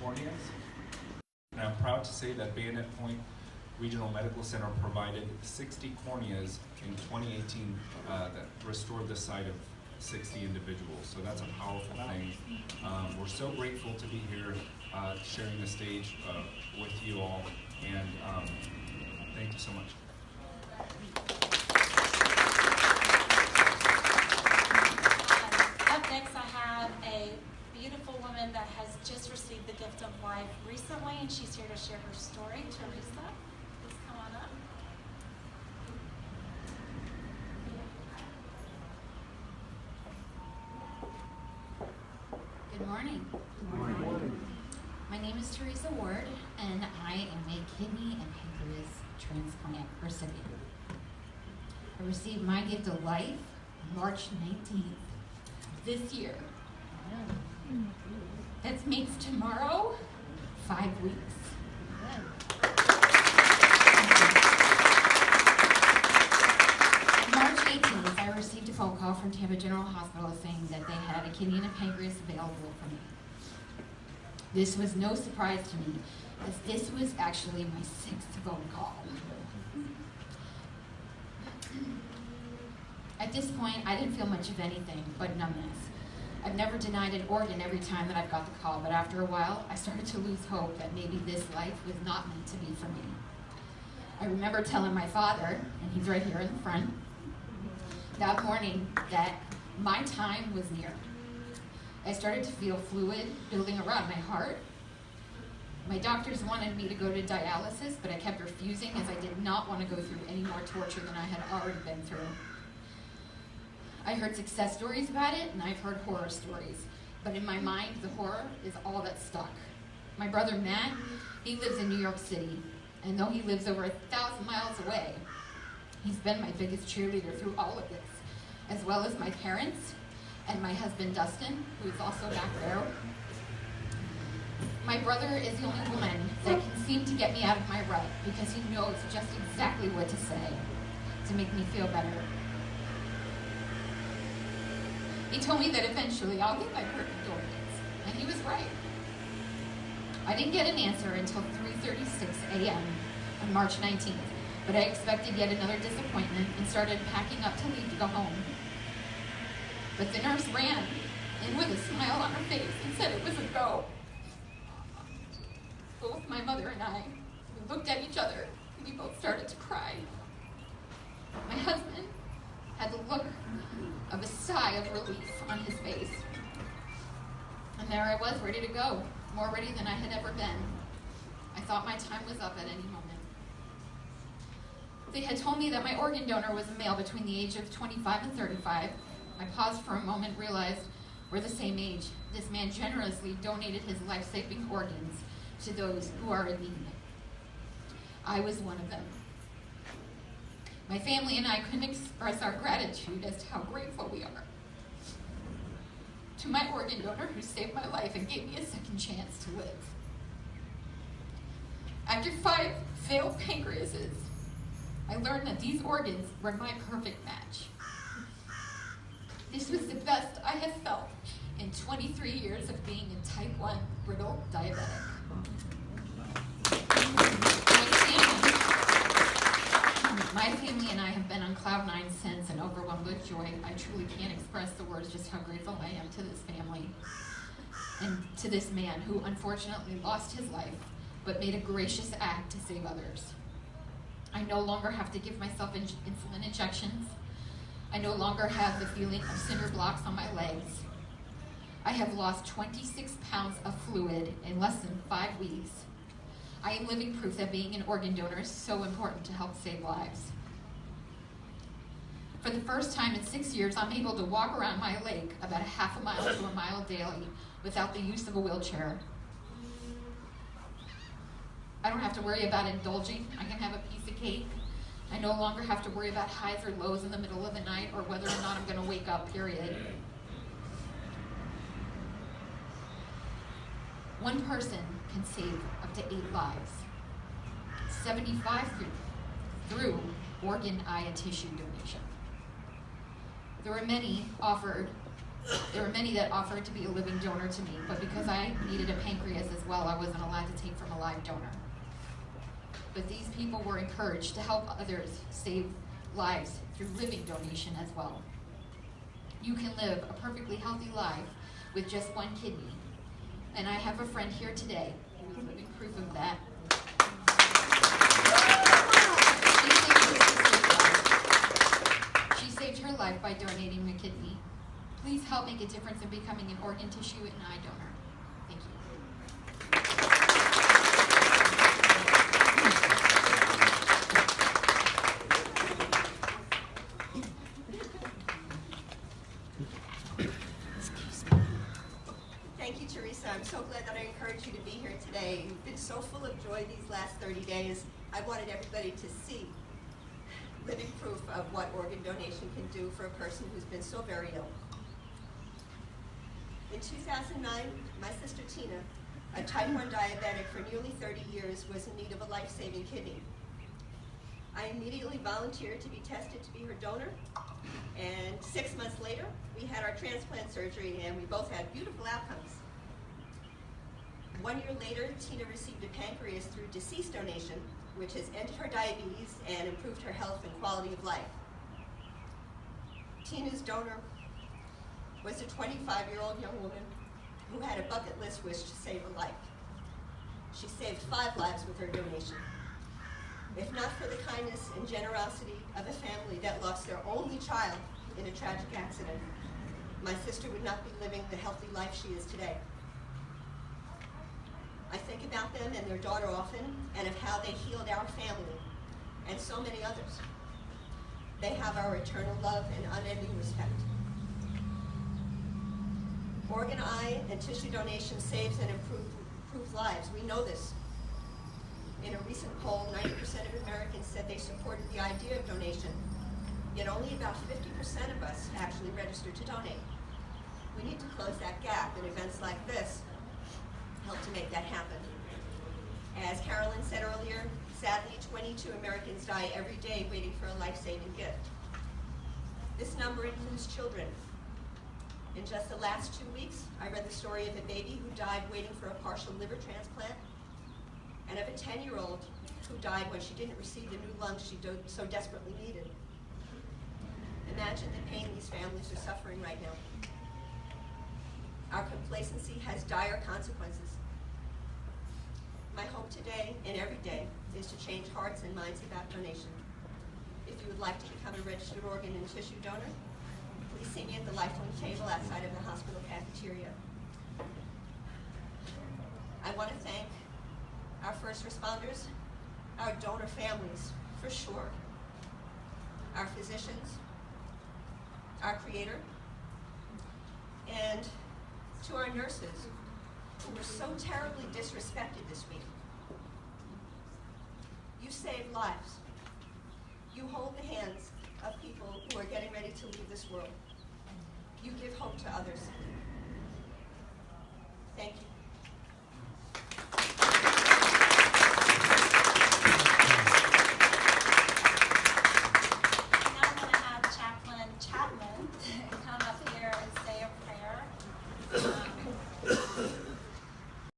corneas. And I'm proud to say that Bayonet Point Regional Medical Center provided 60 corneas in 2018 that restored the sight of 60 individuals. So that's a powerful thing. We're so grateful to be here sharing the stage with you all, and thank you so much. Up next, I have a beautiful woman that has just received the gift of life recently, and she's here to share her story. Theresa, please come on up. Good morning. Good morning. My name is Theresa Ward, and I am a kidney and pancreas transplant recipient. I received my gift of life March 19th this year. That makes tomorrow 5 weeks. March 18th, I received a phone call from Tampa General Hospital saying that they had a kidney and a pancreas available for me. This was no surprise to me, as this was actually my 6th phone call. At this point, I didn't feel much of anything but numbness. I've never denied an organ every time that I've got the call, but after a while, I started to lose hope that maybe this life was not meant to be for me. I remember telling my father, and he's right here in the front, that morning that my time was near. I started to feel fluid building around my heart. My doctors wanted me to go to dialysis, but I kept refusing as I did not want to go through any more torture than I had already been through. I heard success stories about it, and I've heard horror stories. But in my mind, the horror is all that stuck. My brother Matt, he lives in New York City, and though he lives over 1,000 miles away, he's been my biggest cheerleader through all of this, as well as my parents and my husband Dustin, who is also back there. My brother is the only one that can seem to get me out of my rut because he knows just exactly what to say to make me feel better. He told me that eventually I'll get my perfect organs, and he was right. I didn't get an answer until 3:36 a.m. on March 19th, but I expected yet another disappointment and started packing up to leave to go home. But the nurse ran in with a smile on her face and said it was a go. Both my mother and I, we looked at each other and we both started to cry. My husband had the look of a sigh of relief on his face. And there I was, ready to go, more ready than I had ever been. I thought my time was up at any moment. They had told me that my organ donor was a male between the age of 25 and 35. I paused for a moment, realized we're the same age. This man generously donated his life-saving organs to those who are in need. I was one of them. My family and I couldn't express our gratitude as to how grateful we are to my organ donor who saved my life and gave me a second chance to live. After 5 failed pancreases, I learned that these organs were my perfect match. This was the best I have felt in 23 years of being a type 1 brittle diabetic. My family and I have been on cloud 9 since and overwhelmed with joy. I truly can't express the words just how grateful I am to this family and to this man who unfortunately lost his life, but made a gracious act to save others. I no longer have to give myself insulin injections. I no longer have the feeling of cinder blocks on my legs. I have lost 26 pounds of fluid in less than 5 weeks. I am living proof that being an organ donor is so important to help save lives. For the first time in 6 years, I'm able to walk around my lake about a half a mile to a mile daily without the use of a wheelchair. I don't have to worry about indulging. I can have a piece of cake. I no longer have to worry about highs or lows in the middle of the night or whether or not I'm going to wake up, period. One person can save up to 8 lives. 75 through organ, eye, and tissue donation. There are many offered There were many that offered to be a living donor to me, but because I needed a pancreas as well, I wasn't allowed to take from a live donor. But these people were encouraged to help others save lives through living donation as well. You can live a perfectly healthy life with just one kidney. And I have a friend here today who is living proof of that. She saved her life by donating a kidney. Please help make a difference in becoming an organ, tissue, and eye donor. Thank you. Thank you, Theresa. I'm so glad that I encouraged you to be here today. You've been so full of joy these last 30 days. I wanted everybody to see living proof of what organ donation can do for a person who's been so very ill. In 2009, my sister Tina, a type 1 diabetic for nearly 30 years, was in need of a life-saving kidney. I immediately volunteered to be tested to be her donor, and 6 months later, we had our transplant surgery, and we both had beautiful outcomes. 1 year later, Tina received a pancreas through deceased donation, which has ended her diabetes and improved her health and quality of life. Tina's donor was a 25-year-old young woman who had a bucket list wish to save a life. She saved 5 lives with her donation. If not for the kindness and generosity of a family that lost their only child in a tragic accident, my sister would not be living the healthy life she is today. I think about them and their daughter often, and of how they healed our family and so many others. They have our eternal love and unending respect. Organ, eye, and tissue donation saves and improves lives. We know this. In a recent poll, 90% of Americans said they supported the idea of donation, yet only about 50% of us actually registered to donate. We need to close that gap, and events like this help to make that happen. As Carolyn said earlier, sadly, 22 Americans die every day waiting for a life-saving gift. This number includes children. In just the last 2 weeks, I read the story of a baby who died waiting for a partial liver transplant, and of a 10-year-old who died when she didn't receive the new lungs she so desperately needed. Imagine the pain these families are suffering right now. Our complacency has dire consequences. My hope today and every day is to change hearts and minds about donation. If you would like to become a registered organ and tissue donor, please see me at the lifeline table outside of the hospital cafeteria. I want to thank our first responders, our donor families, for sure, our physicians, our creator, and to our nurses who were so terribly disrespected this week. You save lives. You hold the hands of people who are getting ready to leave this world. You give hope to others. Thank you.